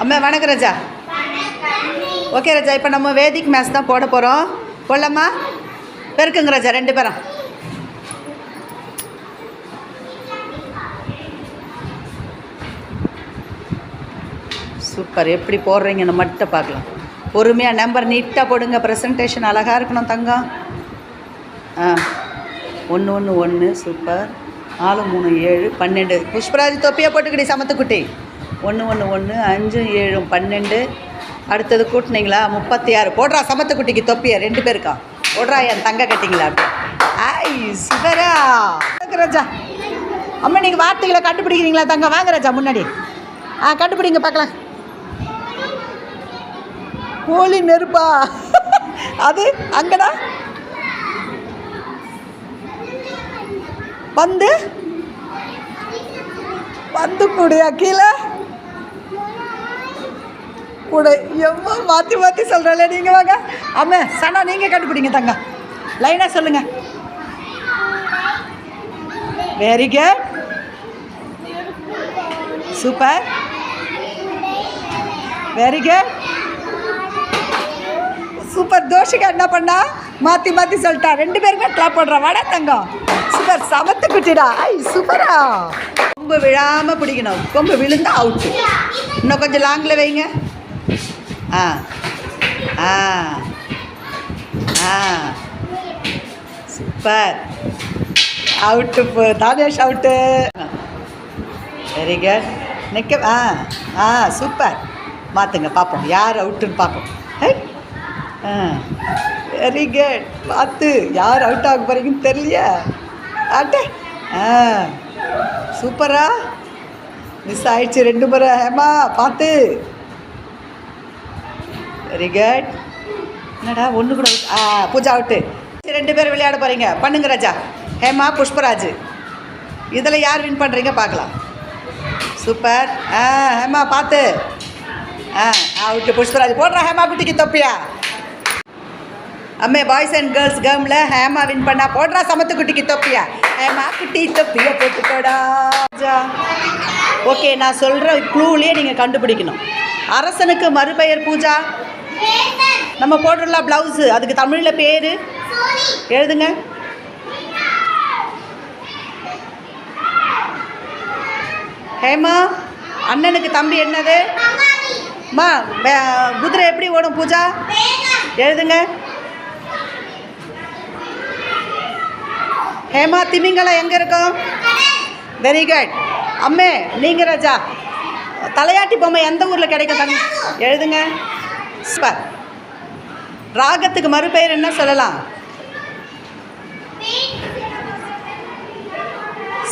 அம்மா வணக்கம் ராஜா. ஓகே ராஜா, இப்போ நம்ம வேதிக் மேத்ஸ் தான் போட போகிறோம். போடலாமா? பெருக்குங்க ராஜா ரெண்டு பேரும். சூப்பர். எப்படி போடுறீங்கன்னு மட்டும் பார்க்கலாம். பொறுமையாக நம்பர் நீட்டாக போடுங்க. ப்ரெசன்டேஷன் அழகாக இருக்கணும் தங்கம். 1 1 1 சூப்பர். 4 3 7 12. புஷ்பராஜ் தொப்பியாக போட்டுக்கிடி சமத்துக்குட்டி. 1 1 1 5 7 12. அடுத்தது கூட்டினீங்களா 36. போடுறா சமத்துக்குட்டிக்கு தொப்பியை 2 பேருக்கா. போடுறா என் தங்க கட்டிங்களா அப்படி. ஐ சுகரா ராஜா. அம்மா நீங்கள் வார்த்தைகளை கண்டுபிடிக்கிறீங்களா தங்க? வாங்க ராஜா முன்னாடி. கண்டுபிடிங்க பார்க்கலாம். கோழி நெருப்பா? அது அங்கடா. பந்து பந்து கூடையா கீழே கூட? எவ்வளோ மாற்றி மாற்றி சொல்கிறாளே. நீங்கள் வாங்க அம்மா. சனா நீங்கள் கண்டுபிடிங்க தங்க. லைனாக சொல்லுங்கள். Very good. Super. Very good. Super. Toshika என்ன பண்ணா? மாற்றி மாற்றி சொல்லிட்டா. 2 பேருமே கிளாப் பண்ணுறான். வாடா தங்கம். சூப்பர். சமத்து குட்டிடா. ஐ சூப்பரா. கொம்பு விழாமல் பிடிக்கணும். கொம்பு விழுந்தா அவுட்டு. இன்னும் கொஞ்சம் லாங்கில் வைங்க. Super. Out. Dhanesh out. Very good. நிற்க. சூப்பர். மாற்றுங்க பார்ப்போம் யார் அவுட்டுன்னு பார்ப்போம். Very good. பார்த்து யார் அவுட் ஆக போகிறீங்கன்னு தெரியலையா? அட்டே. சூப்பரா. மிஸ் ஆயிடுச்சு 2 முறை. ஹேமா பார்த்து. Very good. என்னடா ஒன்று கூட பூஜா அவுட்டு. 2 பேர் விளையாட போகிறீங்க. பண்ணுங்க ராஜா. ஹேமா புஷ்பராஜ். இதில் யார் வின் பண்ணுறீங்க பார்க்கலாம். சூப்பர். ஹேமா பார்த்து. அவுட்டு புஷ்பராஜ். போடுறா ஹேமா குட்டிக்கு தொப்பியா. அம்மே பாய்ஸ் அண்ட் கேர்ள்ஸ் கேமில் ஹேமா வின் பண்ணா. போடுறா சமத்து குட்டிக்கு தொப்பியா. ஹேமா குட்டி தொப்பியை போட்டுக்கோடா. ஓகே, நான் சொல்கிற க்ளூலேயே நீங்கள் கண்டுபிடிக்கணும். அரசனுக்கு மறுபெயர் பூஜா. நம்ம போட்டுடலாம் ப்ளவுஸு. அதுக்கு தமிழில் பேர் எழுதுங்க. ஹேமா அண்ணனுக்கு தம்பி என்னது? மா குதிரை எப்படி ஓடும் பூஜா? எழுதுங்க. ஹேமா திமிங்கலம் எங்கே இருக்கும்? Very good. அம்மே நீங்கள் ராஜா. தலையாட்டி பொம்மை எந்த ஊரில் கிடைக்கும் தங்க? எழுதுங்க. சூப்பர். ராகத்துக்கு மறுபெயர் என்ன சொல்லலாம்?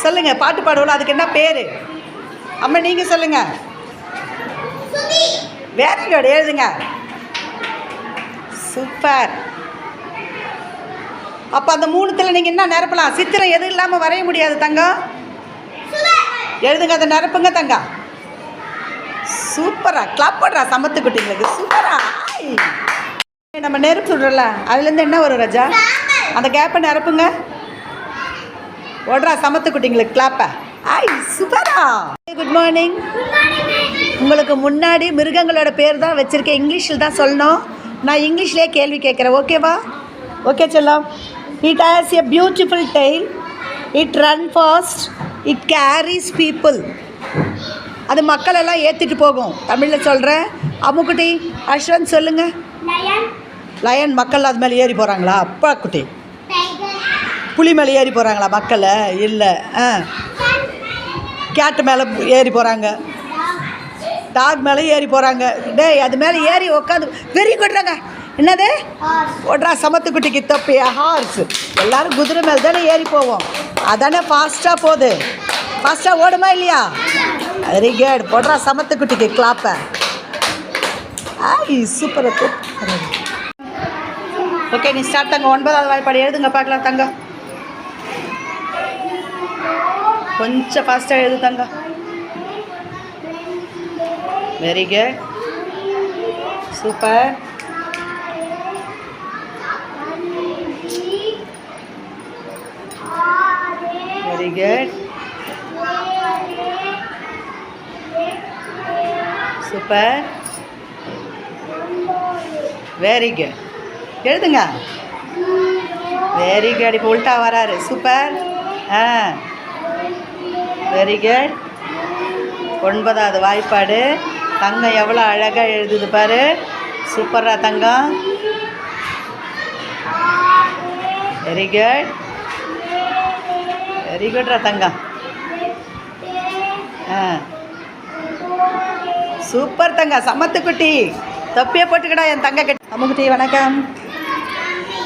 சொல்லுங்க. பாட்டு பாடுவோம், அதுக்கு என்ன பேர்? அம்மா நீங்கள் சொல்லுங்க. Very good. எழுதுங்க. சூப்பர். அப்போ அந்த 3த்தில் நீங்கள் என்ன நிரப்பலாம்? சித்திரம் எதுவும் இல்லாமல் வரைய முடியாது தங்கம். எழுதுங்க. அதை நிரப்புங்க தங்கம். சூப்பரா. கிளாப் பண்ணுறா சமத்து குட்டிங்களுக்கு. சூப்பரா. நம்ம நெருப்பு சொல்கிறோம்ல, அதுலேருந்து என்ன வரும் ராஜா? அந்த கேப்பை நிரப்புங்க. ஓடுறா சமத்து குட்டிங்களுக்கு கிளாப்பை. சூப்பரா. Good morning. உங்களுக்கு முன்னாடி மிருகங்களோட பேர் தான் வச்சுருக்கேன். இங்கிலீஷில் தான் சொல்லணும். நான் இங்கிலீஷ்லேயே கேள்வி கேட்குறேன். ஓகேவா? ஓகே சொல்லலாம். It has a beautiful tail. It run fast. It carries people. அது மக்களெல்லாம் ஏற்றிட்டு போகும். தமிழில் சொல்கிறேன். அம்முக்குட்டி அஸ்வந்த் சொல்லுங்கள். லயன். மக்கள் அது மேலே ஏறி போகிறாங்களா? அப்பா குட்டி. புலி மேலே ஏறி போகிறாங்களா மக்களை? இல்லை. கேட்டு மேலே ஏறி போகிறாங்க. டாக் மேலே ஏறி போகிறாங்க. டேய் அது மேலே ஏறி உட்காந்து வெறி கொட்டுறாங்க. என்னது? ஓடுறா சமத்து குட்டிக்கு தொப்பியா. ஹார்ஸ். எல்லோரும் குதிரை மேலே தானே ஏறி போவோம். அதானே ஃபாஸ்ட்டாக போகுது. ஃபாஸ்ட்டாக ஓடுமா இல்லையா? Very good. போடுறா சமத்து குட்டிக்கு கிளாப்பை. சூப்பர். ஓகே, நீ ஸ்டார்ட் தங்க. 9வது வாய்ப்பாடு எழுதுங்க பார்க்கலாம் தங்க. கொஞ்சம் ஃபாஸ்ட்டாக எழுது தங்க. Very good. Super. Very good. Super. Very good. எழுதுங்க. Very good. இப்போ உல்ட்டா வராரு. சூப்பர். Very good. 9வது வாய்ப்பாடு. தங்கம் எவ்வளோ அழகாக எழுதுது பாரு. சூப்பரா தங்கம். Very good. வெரி குட்ரா தங்கம். சூப்பர் தங்கம். சமத்துக்குட்டி. தொப்பியை போட்டுக்கடா என் தங்க கட்டி. அம்முக்குட்டி வணக்கம்.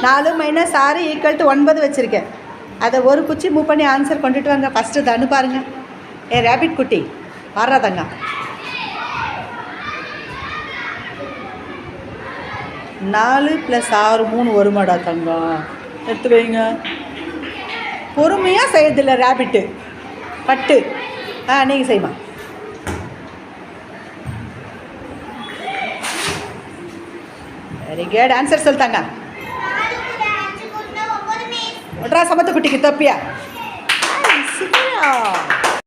4 - 6 = 9 வச்சுருக்கேன். அதை ஒரு குச்சி மூவ் பண்ணி ஆன்சர் கொண்டுட்டு வாங்க. ஃபஸ்ட்டு தனு பாருங்க. ரேபிட் குட்டி பாடுறா தங்கம். 4 + 6 3 வருமாடா தங்கம். எடுத்து வைங்க. பொறுமையாக செய்யறதில்ல ரேபிட்டு. பட்டு. நீங்கள் செய்யுமா. Very good. ஆன்சர் சொல்லிட்டாங்க. ஒட்ரா சமத்துக்குட்டிக்கு தொப்பியா. சூப்பரா.